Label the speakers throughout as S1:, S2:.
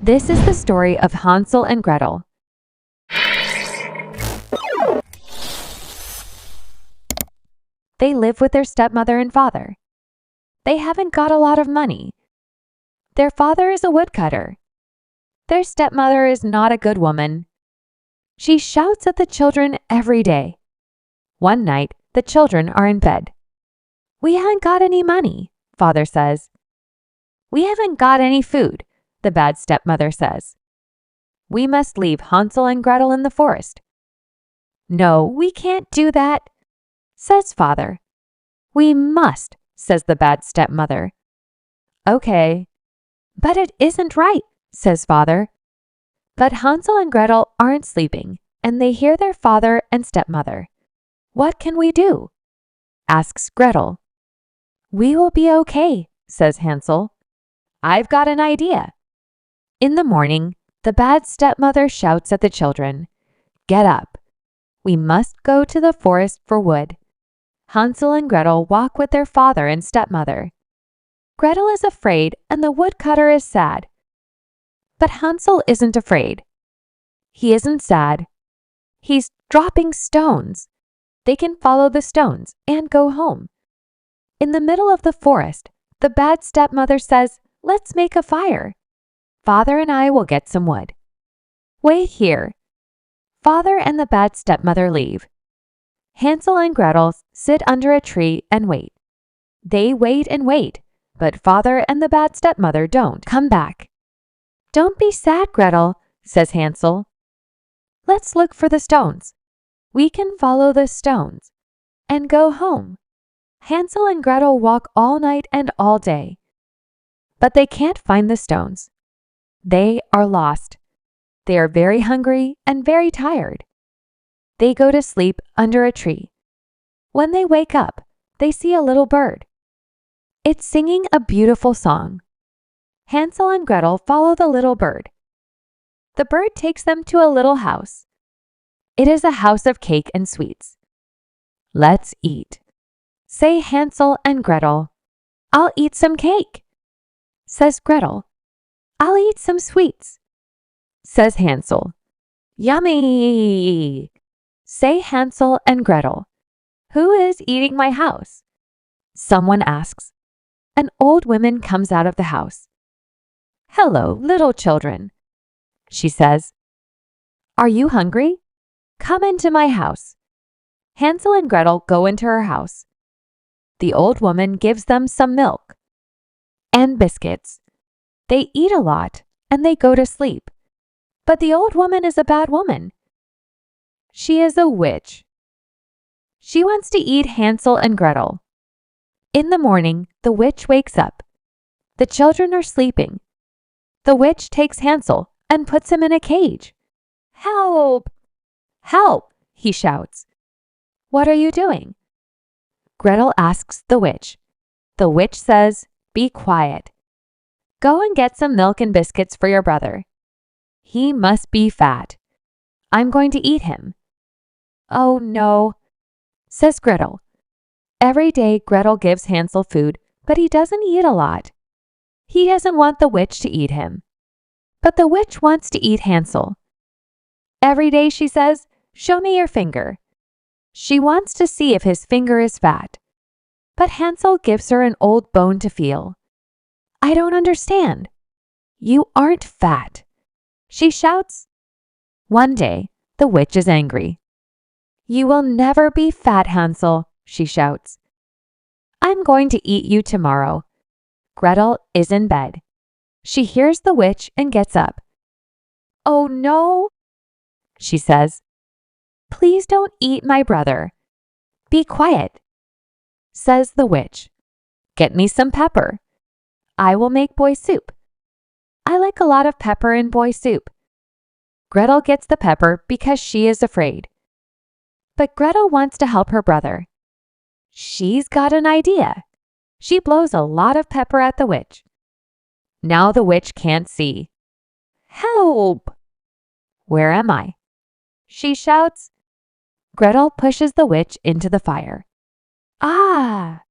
S1: This is the story of Hansel and Gretel. They live with their stepmother and father. They haven't got a lot of money. Their father is a woodcutter. Their stepmother is not a good woman. She shouts at the children every day. One night, the children are in bed. "We haven't got any money," father says. "We haven't got any food," the bad stepmother says. "We must leave Hansel and Gretel in the forest." "No, we can't do that," says father. "We must," says the bad stepmother. "Okay." "But it isn't right," says father. But Hansel and Gretel aren't sleeping, and they hear their father and stepmother. "What can we do?" asks Gretel. "We will be okay," says Hansel. "I've got an idea." In the morning, the bad stepmother shouts at the children, "Get up. We must go to the forest for wood." Hansel and Gretel walk with their father and stepmother. Gretel is afraid and the woodcutter is sad. But Hansel isn't afraid. He isn't sad. He's dropping stones. They can follow the stones and go home. In the middle of the forest, the bad stepmother says, "Let's make a fire. Father and I will get some wood." "Wait here." Father and the bad stepmother leave. Hansel and Gretel sit under a tree and wait. They wait and wait, but father and the bad stepmother don't come back. "Don't be sad, Gretel," says Hansel. "Let's look for the stones. We can follow the stones and go home." Hansel and Gretel walk all night and all day, but they can't find the stones. They are lost. They are very hungry and very tired. They go to sleep under a tree. When they wake up, they see a little bird. It's singing a beautiful song. Hansel and Gretel follow the little bird. The bird takes them to a little house. It is a house of cake and sweets. "Let's eat," say Hansel and Gretel. "I'll eat some cake," says Gretel. "I'll eat some sweets," says Hansel. "Yummy," say Hansel and Gretel. "Who is eating my house?" someone asks. An old woman comes out of the house. "Hello, little children," she says. "Are you hungry? Come into my house." Hansel and Gretel go into her house. The old woman gives them some milk and biscuits. They eat a lot and they go to sleep. But the old woman is a bad woman. She is a witch. She wants to eat Hansel and Gretel. In the morning, the witch wakes up. The children are sleeping. The witch takes Hansel and puts him in a cage. "Help! Help!" he shouts. "What are you doing?" Gretel asks the witch. The witch says, "Be quiet. Go and get some milk and biscuits for your brother. He must be fat. I'm going to eat him." "Oh no," says Gretel. Every day Gretel gives Hansel food, but he doesn't eat a lot. He doesn't want the witch to eat him. But the witch wants to eat Hansel. Every day she says, "Show me your finger." She wants to see if his finger is fat. But Hansel gives her an old bone to feel. "I don't understand." "You aren't fat," she shouts. One day, the witch is angry. "You will never be fat, Hansel," she shouts. "I'm going to eat you tomorrow." Gretel is in bed. She hears the witch and gets up. "Oh no," she says. "Please don't eat my brother." "Be quiet," says the witch. "Get me some pepper. I will make boy soup. I like a lot of pepper in boy soup." Gretel gets the pepper because she is afraid. But Gretel wants to help her brother. She's got an idea. She blows a lot of pepper at the witch. Now the witch can't see. "Help! Where am I?" she shouts. Gretel pushes the witch into the fire. "Ah!"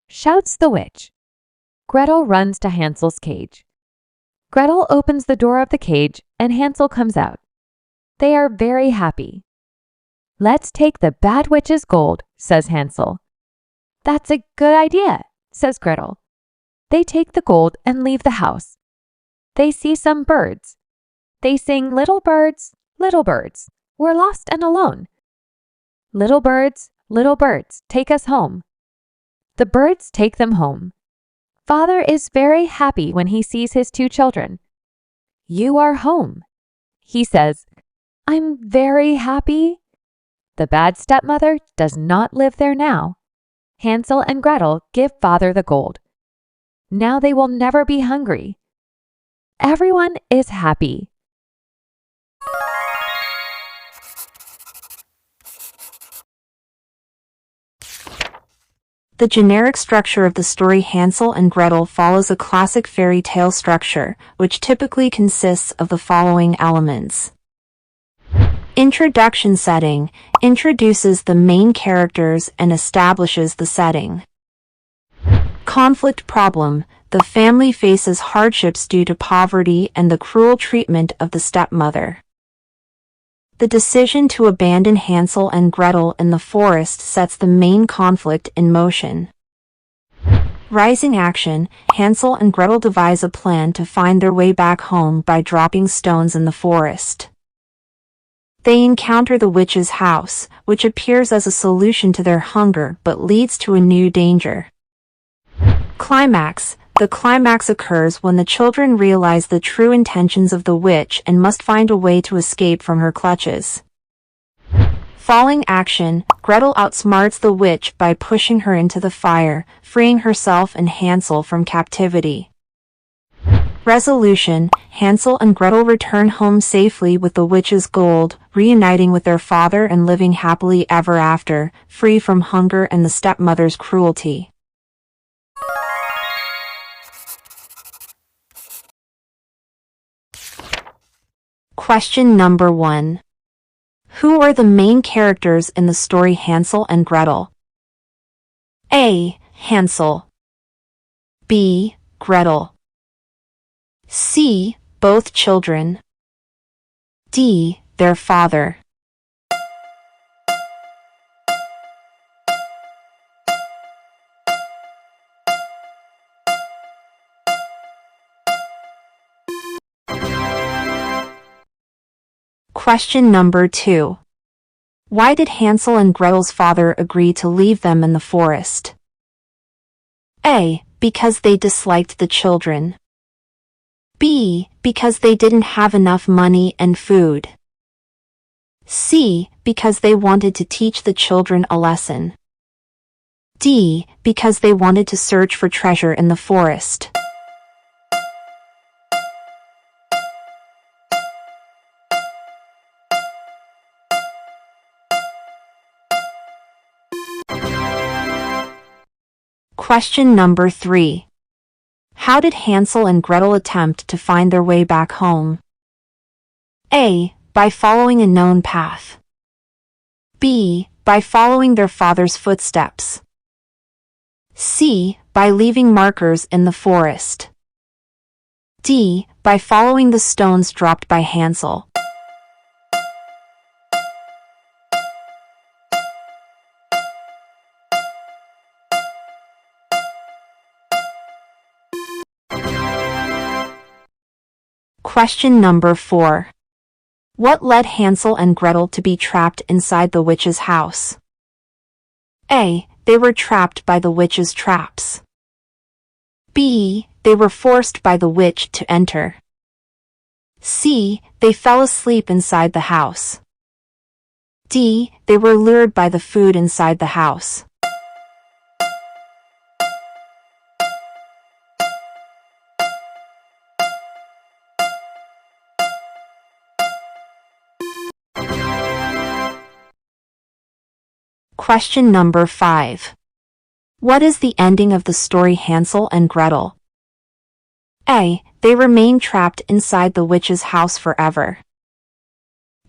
S1: shouts the witch. Gretel runs to Hansel's cage. Gretel opens the door of the cage and Hansel comes out. They are very happy. "Let's take the bad witch's gold," says Hansel. "That's a good idea," says Gretel. They take the gold and leave the house. They see some birds. They sing, little birds, we're lost and alone. Little birds, take us home." The birds take them home. Father is very happy when he sees his two children. "You are home," he says. "I'm very happy." The bad stepmother does not live there now. Hansel and Gretel give Father the gold. Now they will never be hungry. Everyone is happy.
S2: The generic structure of the story Hansel and Gretel follows a classic fairy tale structure, which typically consists of the following elements. Introduction setting introduces the main characters and establishes the setting. Conflict problem. The family faces hardships due to poverty and the cruel treatment of the stepmother. The decision to abandon Hansel and Gretel in the forest sets the main conflict in motion. Rising action. Hansel and Gretel devise a plan to find their way back home by dropping stones in the forest. They encounter the witch's house, which appears as a solution to their hunger but leads to a new danger. Climax. The climax occurs when the children realize the true intentions of the witch and must find a way to escape from her clutches. Falling action. Gretel outsmarts the witch by pushing her into the fire, freeing herself and Hansel from captivity. Resolution. Hansel and Gretel return home safely with the witch's gold, reuniting with their father and living happily ever after, free from hunger and the stepmother's cruelty. Question number 1. Who are the main characters in the story Hansel and Gretel? A. Hansel. B. Gretel. C. Both children. D. Their father. Question number 2. Why did Hansel and Gretel's father agree to leave them in the forest? A. Because they disliked the children. B. Because they didn't have enough money and food. C. Because they wanted to teach the children a lesson. D. Because they wanted to search for treasure in the forest. Question number 3. How did Hansel and Gretel attempt to find their way back home? A. By following a known path. B. By following their father's footsteps. C. By leaving markers in the forest. D. By following the stones dropped by Hansel. Question number 4. What led Hansel and Gretel to be trapped inside the witch's house? A. They were trapped by the witch's traps. B. They were forced by the witch to enter. C. They fell asleep inside the house. D. They were lured by the food inside the house. Question number 5. What is the ending of the story Hansel and Gretel? A. They remain trapped inside the witch's house forever.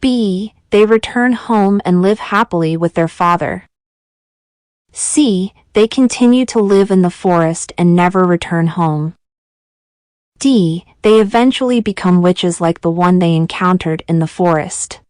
S2: B. They return home and live happily with their father. C. They continue to live in the forest and never return home. D. They eventually become witches like the one they encountered in the forest.